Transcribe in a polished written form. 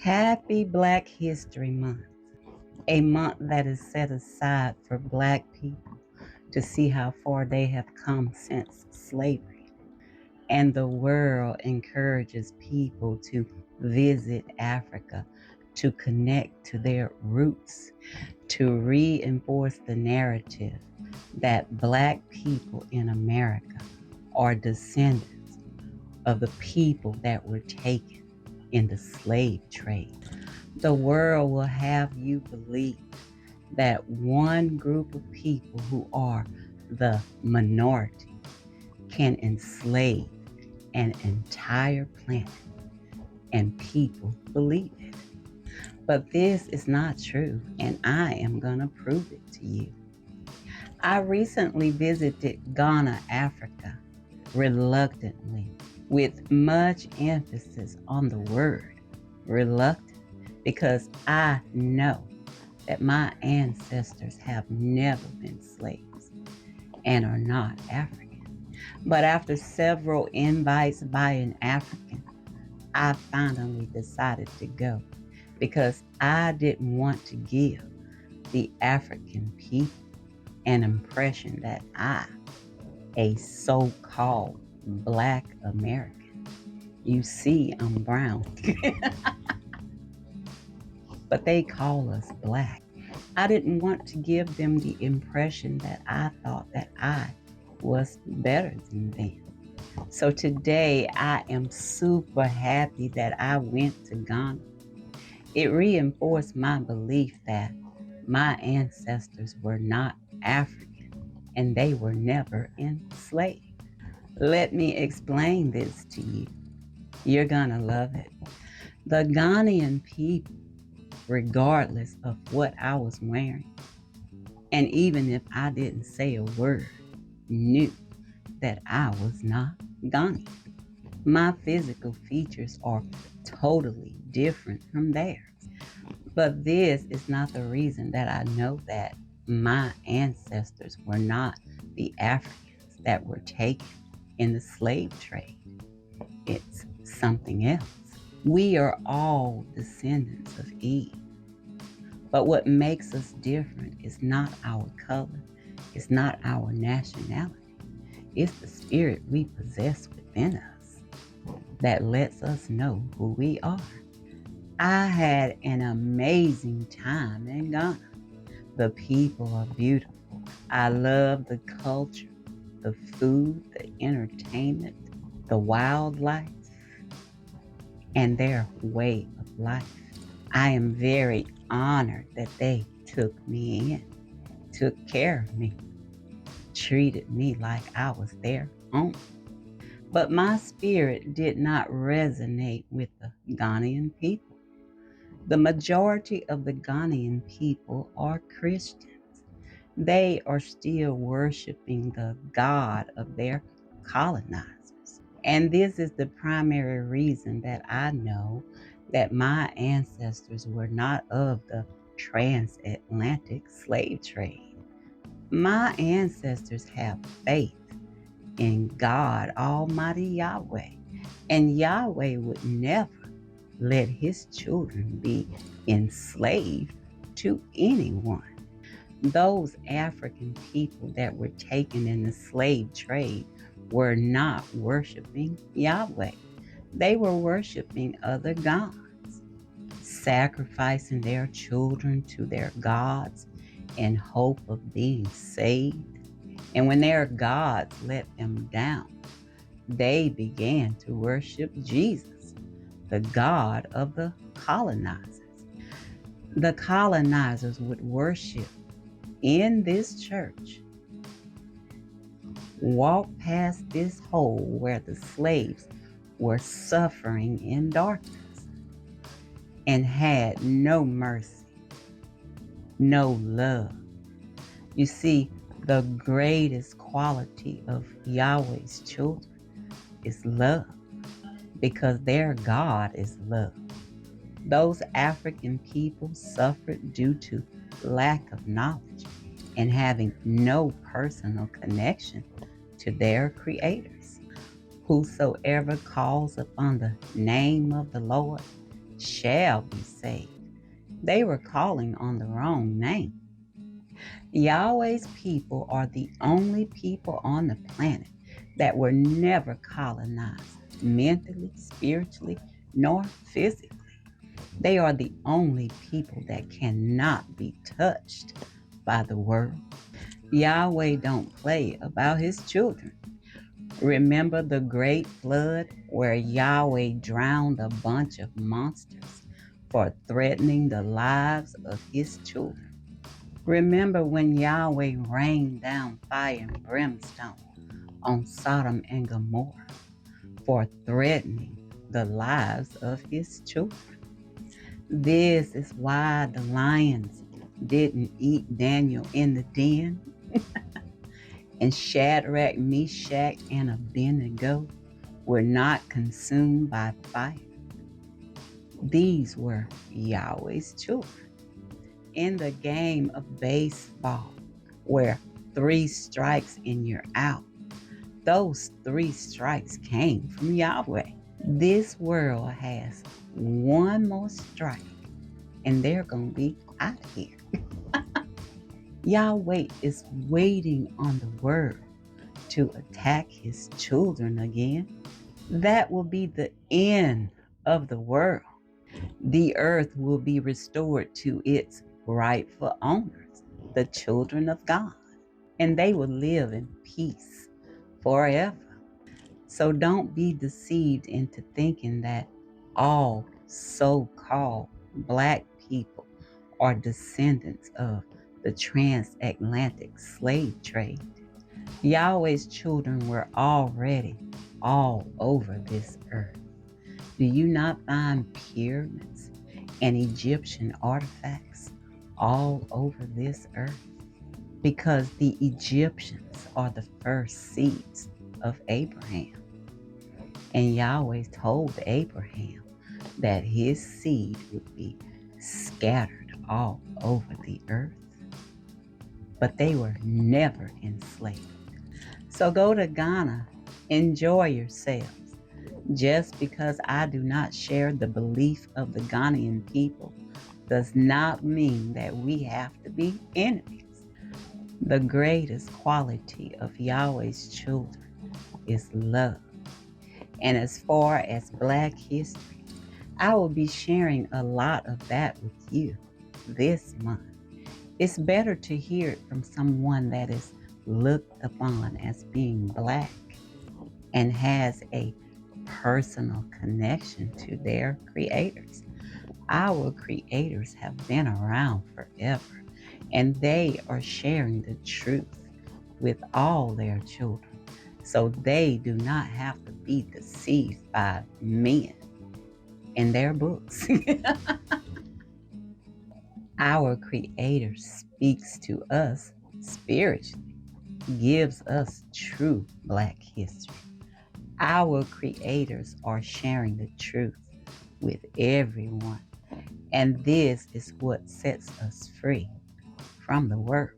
Happy Black History Month, a month that is set aside for Black people to see how far they have come since slavery. And the world encourages people to visit Africa, to connect to their roots, to reinforce the narrative that Black people in America are descendants of the people that were taken in the slave trade. The world will have you believe that one group of people who are the minority can enslave an entire planet, and people believe it. But this is not true, and I am going to prove it to you. I recently visited Ghana, Africa, reluctantly, with much emphasis on the word reluctant, because I know that my ancestors have never been slaves and are not African. But after several invites by an African, I finally decided to go because I didn't want to give the African people an impression that I, a so-called Black American, you see, I'm brown, but they call us Black. I didn't want to give them the impression that I thought that I was better than them. So today I am super happy that I went to Ghana. It reinforced my belief that my ancestors were not African and they were never enslaved. Let me explain this to you. You're gonna love it. The Ghanaian people, regardless of what I was wearing, and even if I didn't say a word, knew that I was not Ghanaian. My physical features are totally different from theirs. But this is not the reason that I know that my ancestors were not the Africans that were taken in the slave trade. It's something else. We are all descendants of Eve. But what makes us different is not our color, it's not our nationality. It's the spirit we possess within us that lets us know who we are. I had an amazing time in Ghana. The people are beautiful. I love the culture, the food, the entertainment, the wildlife, and their way of life. I am very honored that they took me in, took care of me, treated me like I was their own. But my spirit did not resonate with the Ghanaian people. The majority of the Ghanaian people are Christians. They are still worshiping the God of their colonizers. And this is the primary reason that I know that my ancestors were not of the transatlantic slave trade. My ancestors have faith in God Almighty Yahweh, and Yahweh would never let his children be enslaved to anyone. Those African people that were taken in the slave trade were not worshiping Yahweh. They were worshiping other gods, sacrificing their children to their gods in hope of being saved. And when their gods let them down, they began to worship Jesus, the God of the colonizers. The colonizers would worship in this church, walk past this hole where the slaves were suffering in darkness, and had no mercy, no love. You see, the greatest quality of Yahweh's children is love, because their God is love. Those African people suffered due to lack of knowledge and having no personal connection to their creators. Whosoever calls upon the name of the Lord shall be saved. They were calling on the wrong name. Yahweh's people are the only people on the planet that were never colonized mentally, spiritually, nor physically. They are the only people that cannot be touched by the world. Yahweh don't play about his children. Remember the great flood where Yahweh drowned a bunch of monsters for threatening the lives of his children? Remember when Yahweh rained down fire and brimstone on Sodom and Gomorrah for threatening the lives of his children? This is why the lions didn't eat Daniel in the den, and Shadrach, Meshach, and Abednego were not consumed by fire. These were Yahweh's children. In the game of baseball, where 3 strikes and you're out, those 3 strikes came from Yahweh. This world has one more strike, and they're going to be out of here. Yahweh is waiting on the world to attack his children again. That will be the end of the world. The earth will be restored to its rightful owners, the children of God, and they will live in peace forever. So don't be deceived into thinking that all so-called black people are descendants of the transatlantic slave trade. Yahweh's children were already all over this earth. Do you not find pyramids and Egyptian artifacts all over this earth? Because the Egyptians are the first seeds of Abraham. And Yahweh told Abraham that his seed would be scattered all over the earth. But they were never enslaved. So go to Ghana, enjoy yourselves. Just because I do not share the belief of the Ghanaian people does not mean that we have to be enemies. The greatest quality of Yahweh's children is love. And as far as Black history, I will be sharing a lot of that with you this month. It's better to hear it from someone that is looked upon as being Black and has a personal connection to their creators. Our creators have been around forever, and they are sharing the truth with all their children. So they do not have to be deceived by men in their books. Our Creator speaks to us spiritually, gives us true Black history. Our creators are sharing the truth with everyone, and this is what sets us free from the world.